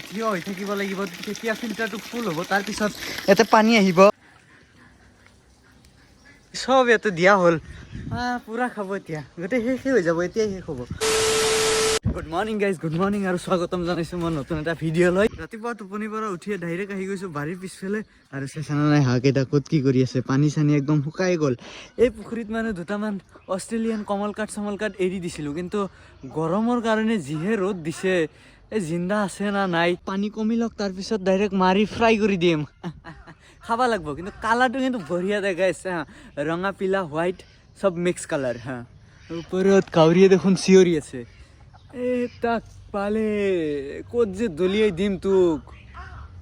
থিয় হৈ থাকিব লাগিব, তেতিয়া ফিল্টাৰটো ফুল হ'ব, তাৰপিছত ইয়াতে পানী আহিব, চব ইয়াতে দিয়া হ'ল। পুৰা খাব এতিয়া, গোটেই শেষে হৈ যাব, এতিয়াই শেষ হ'ব। Good morning guys, good morning আৰু স্বাগতম জনাইছোঁ মই নতুন এটা ভিডিঅ' লৈ। ৰাতিপুৱা টোপনিৰ পৰা উঠিয়ে ডাইৰেক্ট আহি গৈছোঁ বাৰীৰ পিছফালে, আৰু চেচানা নাই হাঁহকেইটা ক'ত কি কৰি আছে, পানী চানী একদম শুকাই গ'ল। এই পুখুৰীত মানে দুটামান অষ্ট্ৰেলিয়ান কমল কাট এৰি দিছিলোঁ, কিন্তু গৰমৰ কাৰণে যিহে ৰ'দ দিছে, এই জিন্দা আছে না নাই। পানী কমি লওক, তাৰপিছত ডাইৰেক্ট মাৰি ফ্ৰাই কৰি দিম। খাব লাগিব, কিন্তু কালাৰটো কিন্তু বঢ়িয়া দেখাইছে হা, ৰঙা পিলা হোৱাইট চব মিক্স কালাৰ হা। ওপৰত কাউৰীয়ে দেখোন চিঞৰি আছে, তাক পালে ক'ত যে দলিয়াই দিম তোক,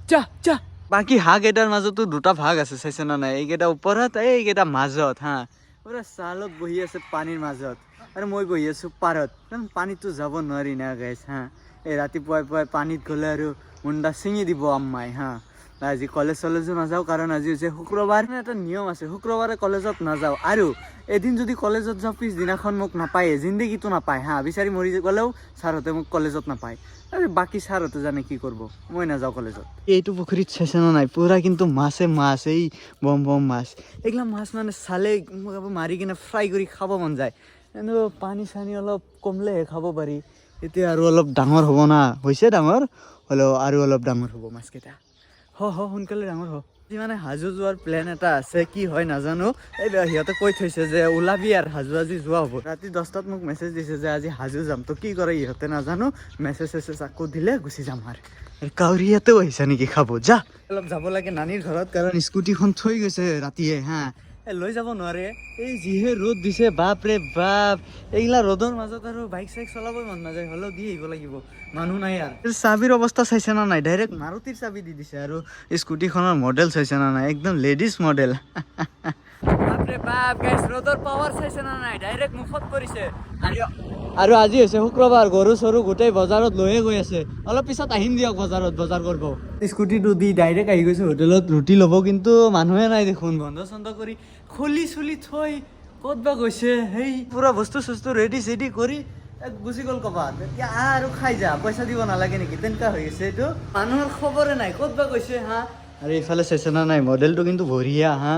চা চা। বাকী হাঁহকেইটাৰ মাজতো দুটা ভাগ আছে, চাইছে না নাই, এইকেইটা ওপৰত, এইকেইটা মাজত হা। পুৰা ছালত বহি আছে পানীৰ মাজত, আৰু মই বহি আছোঁ পাৰত, কাৰণ পানীতো যাব নোৱাৰি না গাইছ হা। এই ৰাতিপুৱাই পুৱাই পানীত গ'লে আৰু মুণ্ডা ছিঙি দিব আম্মাই হা। আজি কলেজ চলেজো নাযাওঁ, কাৰণ আজি হৈছে শুক্ৰবাৰ। এটা নিয়ম আছে, শুক্ৰবাৰে কলেজত নাযাওঁ, আৰু এদিন যদি কলেজত যাওঁ পিছদিনাখন মোক নাপায়ে, জিন্দগীটো নাপায় হা। বিচাৰি মৰি গ'লেও ছাৰহঁতে মোক কলেজত নাপায়, আৰু বাকী ছাৰহঁতে জানে কি কৰিব, মই নাযাওঁ কলেজত। এইটো পুখুৰীত চাইছে না নাই, পুৰা কিন্তু মাছে মাছ, এই বম বম মাছ। এইগিলা মাছ মানে চালে মাৰি কিনে ফ্ৰাই কৰি খাব মন যায়, কিন্তু পানী চানী অলপ কমলেহে খাব পাৰি। এতিয়া আৰু অলপ ডাঙৰ হ'ব না, হৈছে ডাঙৰ হ'লেও আৰু অলপ ডাঙৰ হ'ব মাছকেইটা। সোনকালে ডাঙৰ হ। মানে হাজো যোৱাৰ প্লেন এটা আছে, কি হয় নাজানো। এই সিহঁতে কৈ থৈছে যে ওলাবি আৰু হাজো আজি যোৱা হ'ব। ৰাতি 10টাত মোক মেছেজ দিছে যে আজি হাজো যাম, তো কি কৰে ইহঁতে নাজানো। মেছেজ আকৌ দিলে গুচি যাম। আৰু কাউৰীয়াতেও আহিছা নেকি খাব, যা। অলপ যাব লাগে নানীৰ ঘৰত, কাৰণ স্কুটিখন থৈ গৈছে ৰাতিয়ে হা, লৈ যাব নোৱাৰে। এই যিহে ৰ'দ দিছে, বাপ ৰে বাপ, এইগিলা ৰ'দৰ মাজত আৰু বাইক চাইক চলাবই মন নাযায়, হ'লেও দি আহিব লাগিব, মানুহ নাই। আৰু চাবিৰ অৱস্থা চাইছে না নাই, ডাইৰেক্ট মাৰুতিৰ চাবি দি দিছে, আৰু স্কুটিখনৰ মডেল চাইছে না নাই, একদম লেডিজ মডেল। বাপৰে বাপ গাইছ, ৰ'দৰ পাৱাৰ চাইছে না নাই, ডাইৰেক্ট মুখত পৰিছে। আৰু আজি হৈছে শুক্ৰবাৰ, গৰু চৰু গোটেই বজাৰত লৈয়ে গৈ আছে। অলপ পিছত আহিম দিয়ক বজাৰত বজাৰ কৰিব। স্কুটিটো দি ডাইৰেক্ট আহি গৈছে হোটেলত ৰুটি ল'ব, কিন্তু মানুহে নাই দেখোন, বন্ধ চন্ধ কৰি খুলি চুলি থৈ ক'ত বা গৈছে। সেই পুৰা বস্তু চস্তু ৰেডি চেডি কৰি গুচি গ'ল ক'বাত। এতিয়া আৰু খাই যা, পইচা দিব নালাগে নেকি, তেনেকুৱা হৈ গৈছে। এইটো মানুহৰ খবৰে নাই, ক'ত বা গৈছে হা। আৰু এইফালে চাইছে না নাই, মডেলটো কিন্তু বঢ়িয়া হা,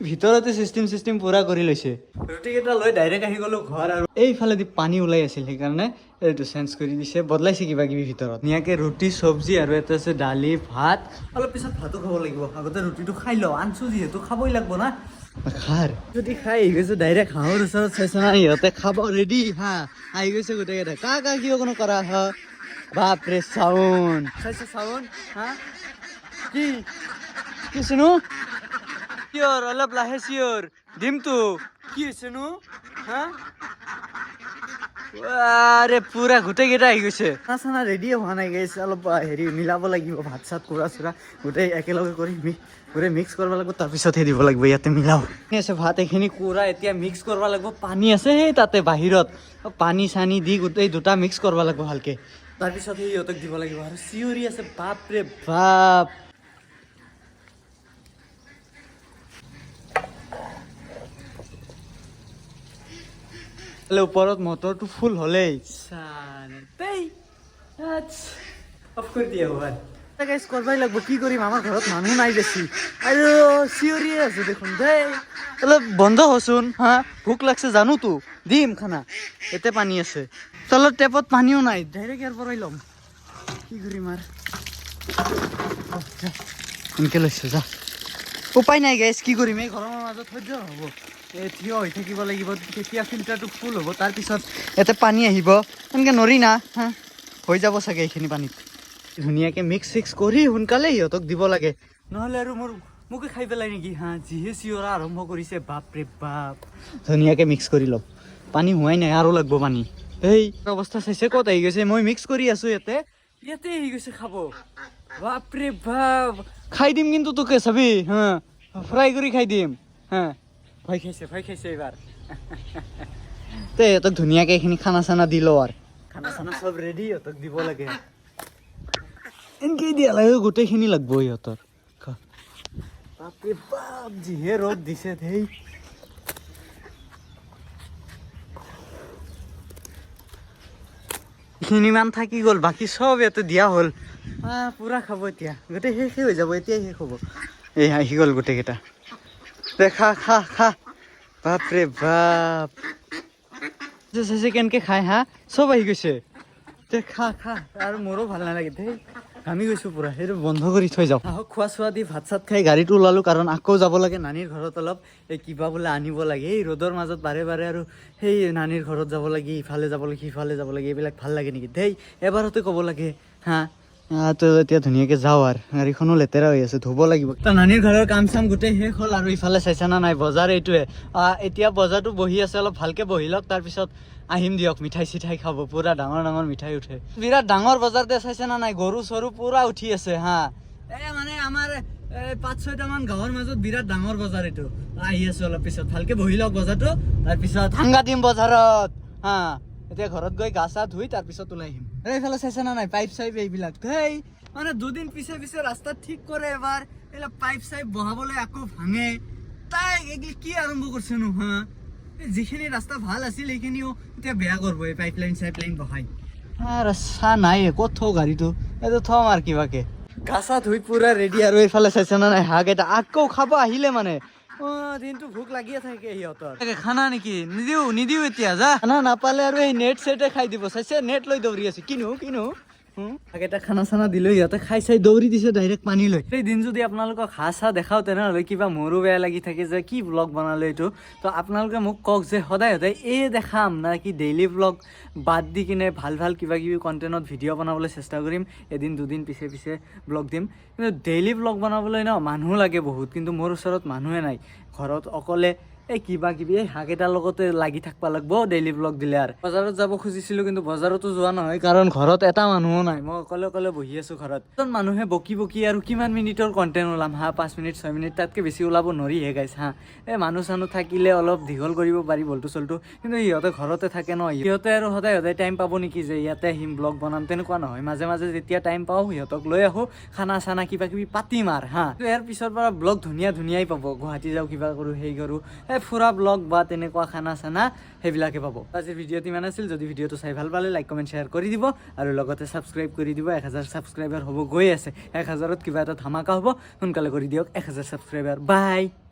ভিতৰতে চিষ্টেম পুৰা কৰি লৈছে। ৰুটিকেইটা লৈ ডাইৰেক্ট আহি গ'লো ঘৰ, আৰু এইফালেদি পানী ওলাই আছিল, সেইকাৰণে এইটো চেঞ্জ কৰি দিছে, বদলাইছে কিবা কিবি ভিতৰত। ধুনীয়াকৈ ৰুটি চব্জি আৰু এটা আছে দালি ভাত। অলপ পিছত ভাতো খাব লাগিব, আগতে ৰুটিটো খাই লওঁ, আনছো যিহেতু খাবই লাগিব না। যদি খাই আহি গৈছো ডাইৰেক্ট হাঁহৰ ওচৰত, চাইছে না ইহঁতে খাব ৰেডি হা, আহি গৈছে গোটেইকেইটা। কা কিয় কোনো কৰা হ, বাপৰে চাউণ্ড চাইছে, চাউণ্ড হা, কি শুনো চিঞৰ, অলপ লাহে চিঞৰ দিমতো, কি হৈছে নো হা। আৰে পুৰা গোটেইকেইটা আহি গৈছে, খানা ৰেডিয়ে হোৱা নাই গাইছ, অলপ হেৰি মিলাব লাগিব, ভাত চাত কুৰা চুৰা গোটেই একেলগে কৰি গোটেই মিক্স কৰিব লাগিব, তাৰপিছতহে দিব লাগিব। ইয়াতে মিলাও আছে ভাত, এইখিনি কুৰা এতিয়া মিক্স কৰিব লাগিব। পানী আছে সেই তাতে বাহিৰত, পানী চানী দি গোটেই দুটা মিক্স কৰিব লাগিব ভালকে, তাৰপিছত সিহঁতক দিব লাগিব। আৰু চিঞৰি আছে, বাপৰে বাপ। ওপৰত মটৰটো ফুল হ'লেই অফ কৰি দিয়া হোৱাই কৰবাই লাগব, কি কৰিম, আমাৰ ঘৰত মানুহ নাই বেছি, আৰু চিঞৰিয়ে আছো দেখোন দেই। অলপ বন্ধ হচোন হা, ভোক লাগছে জানো তো, দিম খানা। এতে পানী আছে, তলত টেপত পানীও নাই, ডাইৰেক্ট ইয়াৰ পৰাই ল'ম, কি কৰিম। আৰু এনেকে লৈছো যা, উপায় নাই গাইছ, কি কৰিম, এই গৰমৰ মাজত সহ্য হ'ব। থিয় হৈ থাকিব লাগিব, তেতিয়া ফিল্টাৰটো ফুল হ'ব, তাৰপিছত ইয়াতে পানী আহিব, এনেকৈ নৰি না হা, হৈ যাব চাগে এইখিনি পানীত। ধুনীয়াকৈ মিক্স চিক্স কৰি সোনকালে সিহঁতক দিব লাগে, নহ'লে আৰু মোকে খাই পেলাই নেকি হা। যিহে চিঞৰা আৰম্ভ কৰিছে, বাপৰে বাপ। ধুনীয়াকৈ মিক্স কৰি লওঁ, পানী হোৱাই নাই, আৰু লাগব পানী। এই অৱস্থা চাইছে, ক'ত আহি গৈছে, মই মিক্স কৰি আছোঁ ইয়াতে আহি গৈছে খাব, বাপৰে বাপ। খাই দিম কিন্তু তোকে চাবি হা, ফ্ৰাই কৰি খাই দিম হা। ভয় খাইছে এইবাৰ। তে সিহঁতক ধুনীয়াকৈ এইখিনি খানা চানা দি লওঁ, আৰু খানা চানা চব ৰেডি, সিহঁতক দিব লাগে। এনেকেই দিয়া লাগে, গোটেইখিনি লাগব সিহঁতৰ। বাপৰে বাপ, যিহে ৰ'দ দিছে ধেই। যিখিনিমান থাকি গ'ল বাকী চব ইয়াতে দিয়া হ'ল পূৰা খাব এতিয়া গোটেই শেষে হৈ যাব এতিয়াই শেষ হ'ব এই আহি গ'ল গোটেইকেইটা দে খা খা খা বাপৰে বাপ চাইছে কেনেকৈ খাই হা চব আহি গৈছে দে খা খা আৰু মোৰো ভাল নালাগে দেই ঘামি গৈছোঁ পূৰা সেইটো বন্ধ কৰি থৈ যাওঁ আহক খোৱা চোৱা দি ভাত চাত খাই গাড়ীত ওলালোঁ কাৰণ আকৌ যাব লাগে নানীৰ ঘৰত অলপ এই কিবা বোলে আনিব লাগে এই ৰ'দৰ মাজত বাৰে বাৰে আৰু সেই নানীৰ ঘৰত যাব লাগে ইফালে যাব লাগে সিফালে যাব লাগে এইবিলাক ভাল লাগে নেকি দেই এবাৰতে ক'ব লাগে হা তো এতিয়া ধুনীয়াকৈ যাওঁ আৰু গাড়ীখনো লেতেৰা হৈ আছে ধুব লাগিব নানীৰ ঘৰৰ কাম চাম গোটেই শেষ হ'ল আৰু ইফালে চাইছে না নাই বজাৰ এইটোৱে এতিয়া বজাৰটো বহি আছে অলপ ভালকৈ বহি লওক তাৰপিছত আহিম দিয়ক মিঠাই চিঠাই খাব পূৰা ডাঙৰ ডাঙৰ মিঠাই উঠে বিৰাট ডাঙৰ বজাৰতে চাইছে না নাই গৰু চৰু পূৰা উঠি আছে হা মানে আমাৰ 5-6টামান গাঁৱৰ মাজত বিৰাট ডাঙৰ বজাৰ এইটো আহি আছো অলপ পিছত ভালকৈ বহি লওক বজাৰটো তাৰপিছত ঠাংগা দিম বজাৰত হা এতিয়া ঘৰত গৈ গা চা ধুই তাৰপিছত ওলাই আহিম এইফালে চাইছে না নাই পাইপ চাইপ এইবিলাক হেই মানে দুদিন পিছে পিছে ৰাস্তা ঠিক কৰে এবাৰ এইবিলাক পাইপ চাইপ বহাবলৈ আকৌ ভাঙে তাই এইগিলা কি আৰম্ভ কৰিছে নো হা যিখিনি ৰাস্তা ভাল আছিল সেইখিনিও এতিয়া বেয়া কৰিব এই পাইপলাইন চাইপলাইন বহাই ৰাস্তা নাই ক'ত থওঁ গাড়ীটো এইটো থম আৰু কিবাকে গা চা ধুই পূৰা ৰেডি আৰু এইফালে চাইছে না নাই হাঁহ কেইটা আকৌ খাব আহিলে মানে দিনটো ভোক লাগিয়ে থাকে সিহঁতৰ খানা নেকি নিদিও এতিয়া যা খানা নাপালে আৰু এই নেট চেটে খাই দিব চাইছে নেট লৈ দৌৰি আছে কিনো এটা খানা চানা দিলো সিহঁতে খাই চাই দৌৰি দিছে ডাইৰেক্ট পানী লৈ সেই দিন যদি আপোনালোকক হাঁহ চাহ দেখাও তেনেহ'লে কিবা মোৰো বেয়া লাগি থাকে যে কি ব্লগ বনালো এইটো তো আপোনালোকে মোক কওক যে সদায় সদায় এই দেখাম না কি ডেইলি ব্লগ বাদ দি কিনে ভাল ভাল কিবা কিবি কণ্টেণ্টত ভিডিঅ' বনাবলৈ চেষ্টা কৰিম এদিন দুদিন পিছে পিছে ব্লগ দিম কিন্তু ডেইলি ব্লগ বনাবলৈ ন মানুহ লাগে বহুত কিন্তু মোৰ ওচৰত মানুহে নাই ঘৰত অকলে এই কিবা কিবি এই হাঁহকেইটাৰ লগতে লাগি থাকিব লাগিব ডেইলি ব্লগ দিলে আৰু বজাৰত যাব খুজিছিলোঁ কিন্তু বজাৰতো যোৱা নহয় কাৰণ ঘৰত এটা মানুহো নাই মই অকলে অকলে বহি আছোঁ ঘৰত এজন মানুহে বকি বকি আৰু কিমান মিনিটৰ কণ্টেণ্ট ওলাম 5 মিনিট 6 মিনিট তাতকৈ বেছি ওলাব নোৱাৰিহে গাইছ এই মানুহ চানুহ থাকিলে অলপ দীঘল কৰিব পাৰি বলটো চলটো কিন্তু সিহঁতে ঘৰতে থাকে ন সিহঁতে আৰু সদায় সদায় টাইম পাব নেকি যে ইয়াতে আহিম ব্লগ বনাম তেনেকুৱা নহয় মাজে মাজে যেতিয়া টাইম পাওঁ সিহঁতক লৈ আহোঁ খানা চানা কিবা কিবি পাতিম আৰু ইয়াৰ পিছৰ পৰা ব্লগ ধুনীয়াই পাব গুৱাহাটী যাওঁ কিবা কৰোঁ সেই কৰোঁ ফুৰা ব্লগ বা তেনেকুৱা খানা চানা সেইবিলাকে পাব আজিৰ ভিডিঅ'টো ইমান আছিল যদি ভিডিঅ'টো চাই ভাল পালে লাইক কমেণ্ট শ্বেয়াৰ কৰি দিব আৰু লগতে ছাবস্ক্ৰাইব কৰি দিব 1000 ছাবস্ক্ৰাইবাৰ হ'ব গৈ আছে 1000ত কিবা এটা ধামাকা হ'ব সোনকালে কৰি দিয়ক 1000 ছাবস্ক্ৰাইবাৰ বাই